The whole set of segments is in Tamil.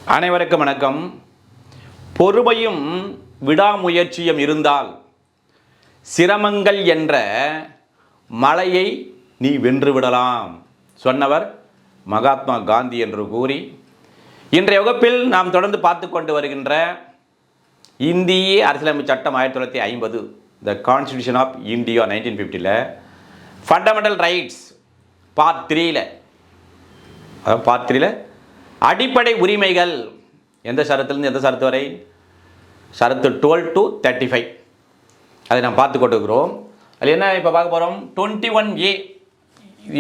அனைவருக்கும் வணக்கம். பொறுமையும் விடாமுயற்சியும் இருந்தால் சிரமங்கள் என்ற மலையை நீ வென்றுவிடலாம் சொன்னவர் மகாத்மா காந்தி என்று கூறி, இன்றைய வகுப்பில் நாம் தொடர்ந்து பார்த்து கொண்டு வருகின்ற இந்திய அரசியலமைப்பு சட்டம் 1950, the constitution of India 1950, fundamental rights part 3ல் அடிப்படை உரிமைகள் எந்த சரத்திலிருந்து எந்த சரத்து வரை, சரத்து 12 to 35, அதை நாம் பார்த்து கொண்டிருக்கிறோம். அதில் என்ன இப்போ பார்க்க போகிறோம், 21A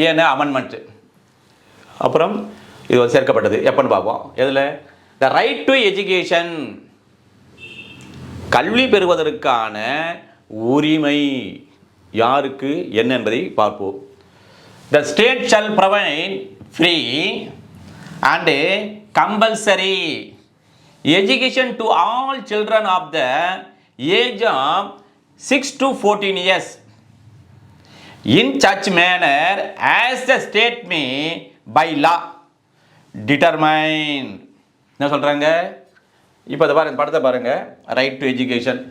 ஏன்னா அமெண்ட்மெண்ட்டு. அப்புறம் இது வந்து சேர்க்கப்பட்டது எப்போன்னு பார்ப்போம். எதில், த ரைட் டு எஜுகேஷன், கல்வி பெறுவதற்கான உரிமை யாருக்கு என்ன என்பதை பார்ப்போம். The state shawl provide free and compulsory education to all children of the age of 6 to 14 years in such manner as the state may by law determine. என்ன சொல்கிறாங்க இப்போ அதை பாருங்க, படத்தை பாருங்கள். ரைட் டு எஜுகேஷன்,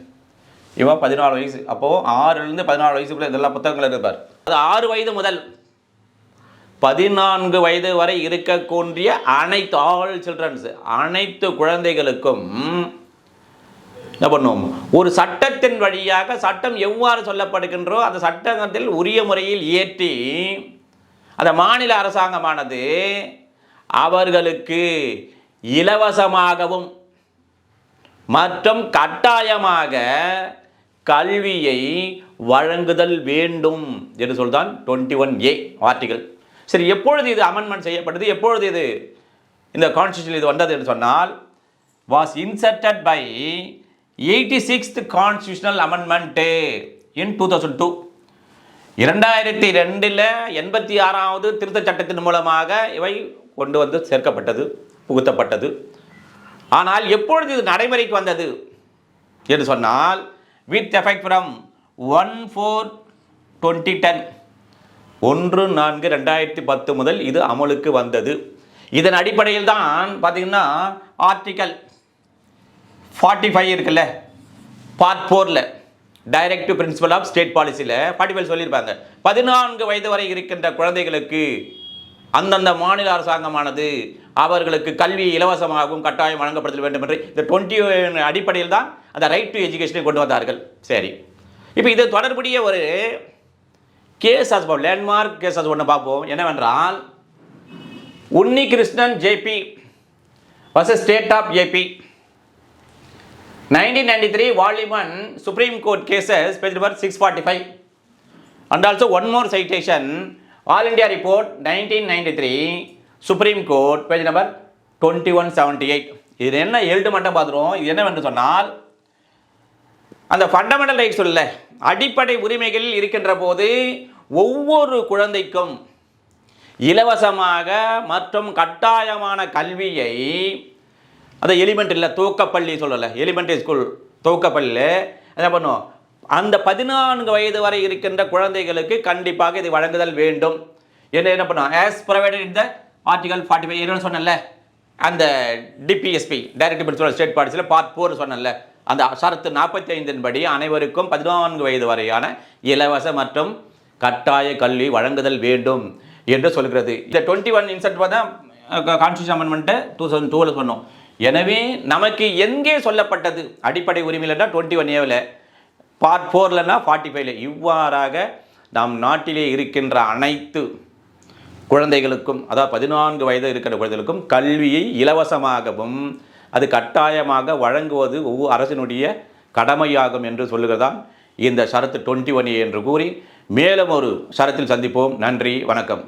இவன் 14 வயசு, அப்போது 6லேருந்து 14 வயசுக்குள்ளே இதெல்லாம் புத்தகங்கள் இருப்பார். அது 6 வயது முதல் 14 வயது வரை இருக்கக்கூடிய அனைத்து ஆல் சில்ட்ரன்ஸ், அனைத்து குழந்தைகளுக்கும் என்ன பண்ணும், ஒரு சட்டத்தின் வழியாக சட்டம் எவ்வாறு சொல்லப்படுகின்றோ அந்த சட்டத்தில் உரிய முறையில் இயற்றி அந்த மாநில அரசாங்கமானது அவர்களுக்கு இலவசமாகவும் மற்றும் கட்டாயமாக கல்வியை வழங்குதல் வேண்டும் என்று சொல்தான் 21A ஆர்டிகல். சரி, எப்பொழுது இது அமெண்ட்மெண்ட் செய்யப்பட்டது, எப்பொழுது இது இந்த கான்ஸ்டிடியூஷன் இது வந்தது என்று சொன்னால், was inserted by 86th constitutional amendment in 2002. 2002 86வது திருத்த சட்டத்தின் மூலமாக இவை கொண்டு வந்து சேர்க்கப்பட்டது, புகுத்தப்பட்டது. ஆனால் எப்பொழுது இது நடைமுறைக்கு வந்தது என்று சொன்னால், வித் எஃபெக்ட் ஃப்ரம் 1/4/2010, 1/4/2010 முதல் இது அமலுக்கு வந்தது. இதன் அடிப்படையில் தான் பார்த்தீங்கன்னா ஆர்டிக்கல் 45 இருக்குல்ல, பார்ட் 4ல் டைரக்டிவ் பிரின்சிபல் ஆஃப் ஸ்டேட் பாலிசியில் 45 சொல்லியிருப்பாங்க. 14 வயது வரை இருக்கின்ற குழந்தைகளுக்கு அந்தந்த மாநில அரசாங்கமானது அவர்களுக்கு கல்வி இலவசமாகவும் கட்டாயம் வழங்கப்படுத்த வேண்டும் என்று இந்த 20 அடிப்படையில் தான் அந்த ரைட் டு எஜுகேஷனை கொண்டு வந்தார்கள். சரி, இப்போ இது தொடர்புடைய ஒரு கேஸ் பார்ப்போம், லேண்ட்மார்க் கேஸ் ஒன்று பார்ப்போம். என்னவென்றால், Unni Krishnan JP versus state of AP, 1993 volume 1 supreme court cases, page number 645, and also one more citation, all India report 1993 supreme court, page number 2178. இது என்ன எழுத்து மட்டும் பார்த்துருவோம். இது என்னவென்று சொன்னால், அந்த ஃபண்டமெண்டல் ரைட்ஸ் உள்ள அடிப்படை உரிமைகள் இருக்கின்ற போது ஒவ்வொரு குழந்தைக்கும் இலவசமாக மற்றும் கட்டாயமான கல்வியை, அந்த எலிமெண்ட்ரியில் துவக்கப்பள்ளி சொல்லலை, எலிமெண்ட்ரி ஸ்கூல் துவக்கப்பள்ளியில் என்ன பண்ணும், அந்த 14 வயது வரை இருக்கின்ற குழந்தைகளுக்கு கண்டிப்பாக இதை வழங்குதல் வேண்டும் என்று என்ன பண்ணும், as provided in the article 45 என்னன்னு சொன்னல, அந்த டிபிஎஸ்பி டைரக்டிவ் பிரின்சிபல் ஸ்டேட் பாலிசியில் பார்ட் 4 சொன்னல, அந்த சரத்து 45 படி அனைவருக்கும் 14 வயது வரையான இலவச மற்றும் கட்டாய கல்வி வழங்குதல் வேண்டும் என்று சொல்கிறது. இந்த 21 இன்செர்ட் தான் கான்ஸ்டிடியூஷன் அமெண்ட்மெண்ட்டை 2002 சொன்னோம். எனவே நமக்கு எங்கே சொல்லப்பட்டது அடிப்படை உரிமையில்னா 21Aவில், பார்ட் 4லனா 45. இவ்வாறாக நம் நாட்டிலே இருக்கின்ற அனைத்து குழந்தைகளுக்கும், அதாவது 14 வயது இருக்கிற குழந்தைகளுக்கும் கல்வியை இலவசமாகவும் அது கட்டாயமாக வழங்குவது ஒவ்வொரு அரசினுடைய கடமையாகும் என்று சொல்லுகிறதான் இந்த ஷரத்து 21A என்று கூறி மேலும் ஒரு ஷரத்தில் சந்திப்போம். நன்றி, வணக்கம்.